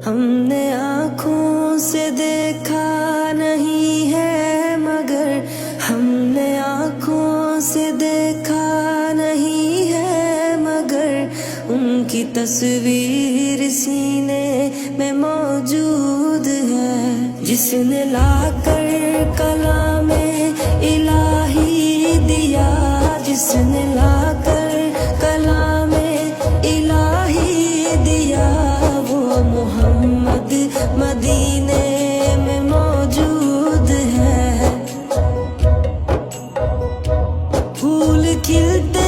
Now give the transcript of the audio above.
हमने आँखों से देखा नहीं है मगर हमने आँखों से देखा नहीं है मगर उनकी तस्वीर सीने में मौजूद है। जिसने लाकर कलामे इलाही दिया, जिसने लाकर कलामे इलाही दिया, वो मोहम्मद मदीने में मौजूद है। फूल खिलते